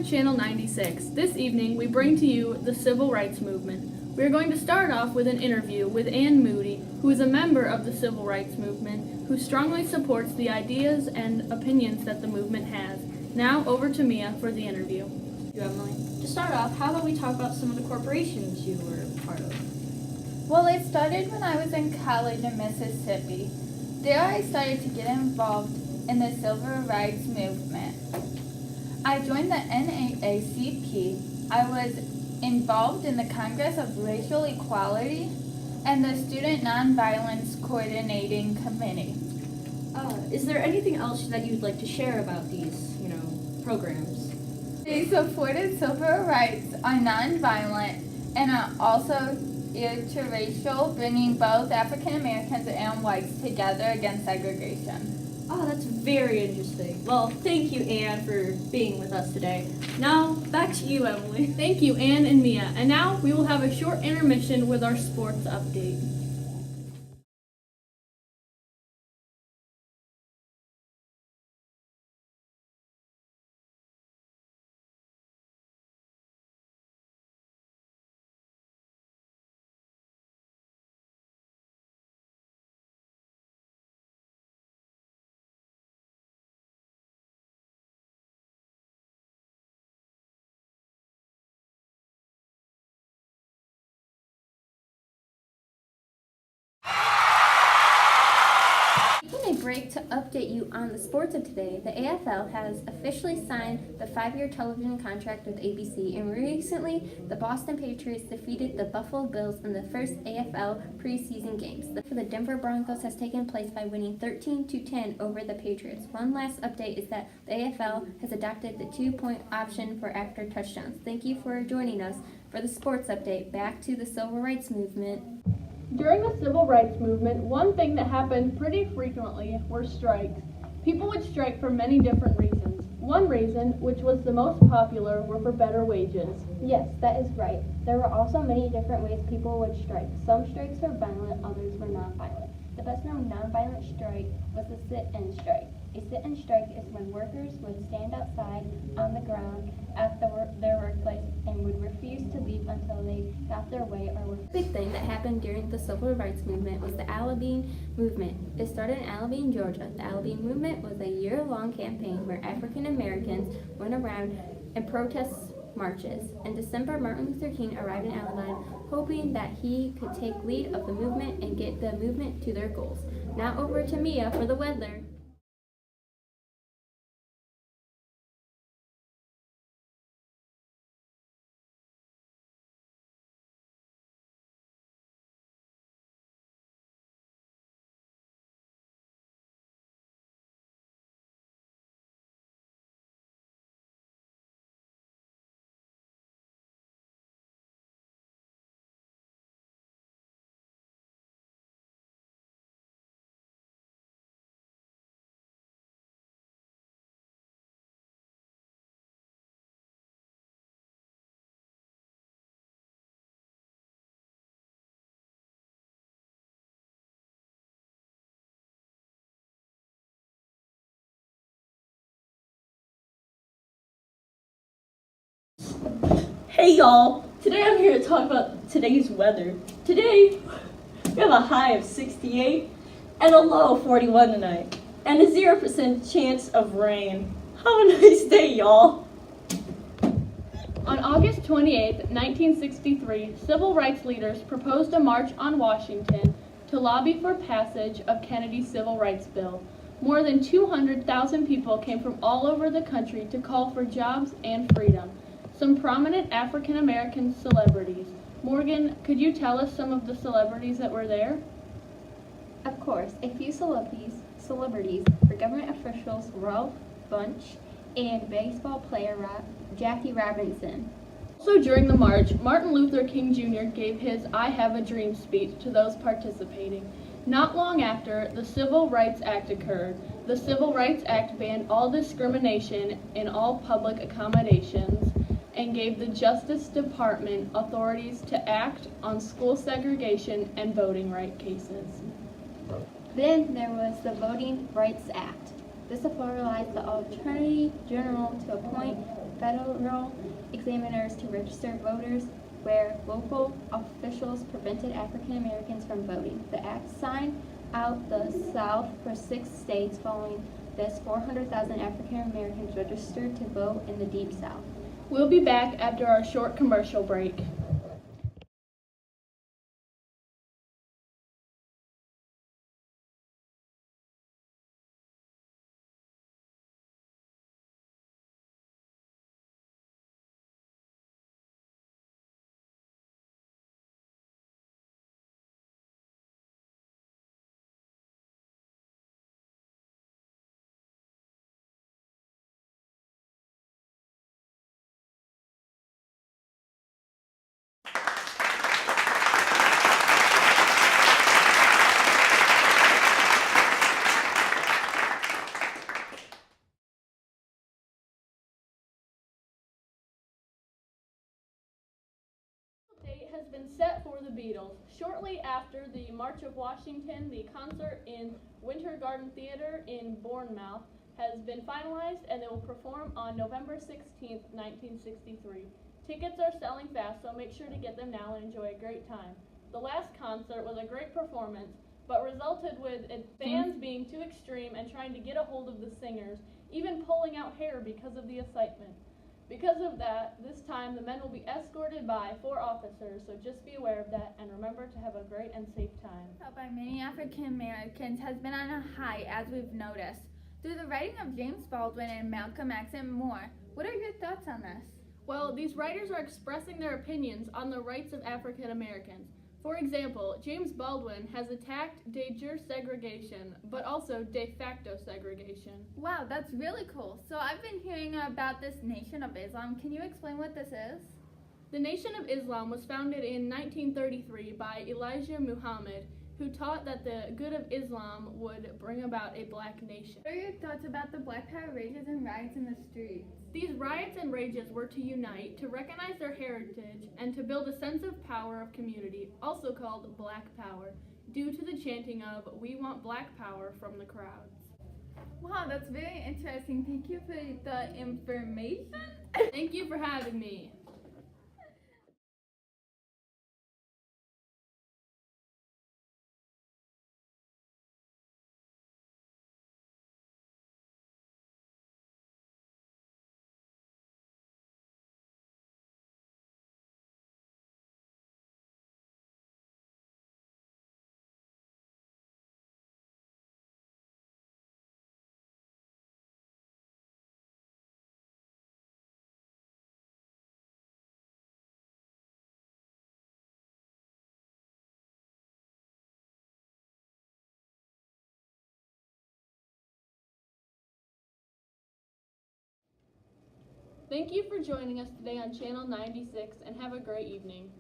Channel 96. This evening, we bring to you the Civil Rights Movement. We are going to start off with an interview with Ann Moody, who is a member of the Civil Rights Movement, who strongly supports the ideas and opinions that the movement has. Now, over to Mia for the interview. Thank you, Emily. To start off, how about we talk about some of the corporations you were part of? Well, it started when I was in college in Mississippi. There I started to get involved in the Civil Rights Movement. I joined the NAACP. I was involved in the Congress of Racial Equality and the Student Nonviolence Coordinating Committee. Is there anything else that you'd like to share about these, programs? They supported civil rights, are nonviolent, and are also interracial, bringing both African Americans and whites together against segregation. Oh, that's very interesting. Well, thank you, Anne, for being with us today. Now, back to you, Emily. Thank you, Ann and Mia. And now, we will have a short intermission with our sports update. Taking a break to update you on the sports of today, the AFL has officially signed the 5-year television contract with ABC, and recently the Boston Patriots defeated the Buffalo Bills in the first AFL preseason games. The Denver Broncos has taken place by winning 13-10 over the Patriots. One last update is that the AFL has adopted the 2-point option for after touchdowns. Thank you for joining us for the sports update. Back to the Civil Rights Movement. During the Civil Rights Movement, one thing that happened pretty frequently were strikes. People would strike for many different reasons. One reason, which was the most popular, were for better wages. Yes, that is right. There were also many different ways people would strike. Some strikes were violent, others were not violent. The best known non-violent strike was the sit-in strike. A sit-in strike is when workers would stand outside on the ground at their workplace and would refuse to leave until they got their way or were. The big thing that happened during the Civil Rights Movement was the Alabean Movement. It started in Alabean, Georgia. The Alabean Movement was a year-long campaign where African Americans went around and protest marches. In December, Martin Luther King arrived in Alabean, hoping that he could take lead of the movement and get the movement to their goals. Now over to Mia for the weather. Hey y'all! Today I'm here to talk about today's weather. Today, we have a high of 68 and a low of 41 tonight, and a 0% chance of rain. Have a nice day, y'all! On August 28, 1963, civil rights leaders proposed a march on Washington to lobby for passage of Kennedy's Civil Rights Bill. More than 200,000 people came from all over the country to call for jobs and freedom. Some prominent African American celebrities. Morgan, could you tell us some of the celebrities that were there? Of course, a few celebrities were government officials Ralph Bunche and baseball player Jackie Robinson. Also during the march, Martin Luther King Jr. gave his I Have a Dream speech to those participating. Not long after, the Civil Rights Act occurred. The Civil Rights Act banned all discrimination in all public accommodations and gave the Justice Department authorities to act on school segregation and voting rights cases. Then there was the Voting Rights Act. This authorized the Attorney General to appoint federal examiners to register voters where local officials prevented African Americans from voting. The act signed out the South for 6 states. Following this, 400,000 African Americans registered to vote in the Deep South. We'll be back after our short commercial break. Date has been set for the Beatles. Shortly after the March of Washington, the concert in Winter Garden Theater in Bournemouth has been finalized, and they will perform on November 16th, 1963. Tickets are selling fast, so make sure to get them now and enjoy a great time. The last concert was a great performance, but resulted with fans being too extreme and trying to get a hold of the singers, even pulling out hair because of the excitement. Because of that, this time the men will be escorted by 4 officers, so just be aware of that and remember to have a great and safe time. By many African Americans has been on a high, as we've noticed, through the writing of James Baldwin and Malcolm X and more. What are your thoughts on this? Well, these writers are expressing their opinions on the rights of African Americans. For example, James Baldwin has attacked de jure segregation, but also de facto segregation. Wow, that's really cool. So I've been hearing about this Nation of Islam. Can you explain what this is? The Nation of Islam was founded in 1933 by Elijah Muhammad, who taught that the good of Islam would bring about a black nation. What are your thoughts about the Black Power rages and riots in the streets? These riots and rages were to unite, to recognize their heritage, and to build a sense of power of community, also called Black Power, due to the chanting of "We want Black Power" from the crowds. Wow, that's very interesting. Thank you for the information. Thank you for having me. Thank you for joining us today on Channel 96 and have a great evening.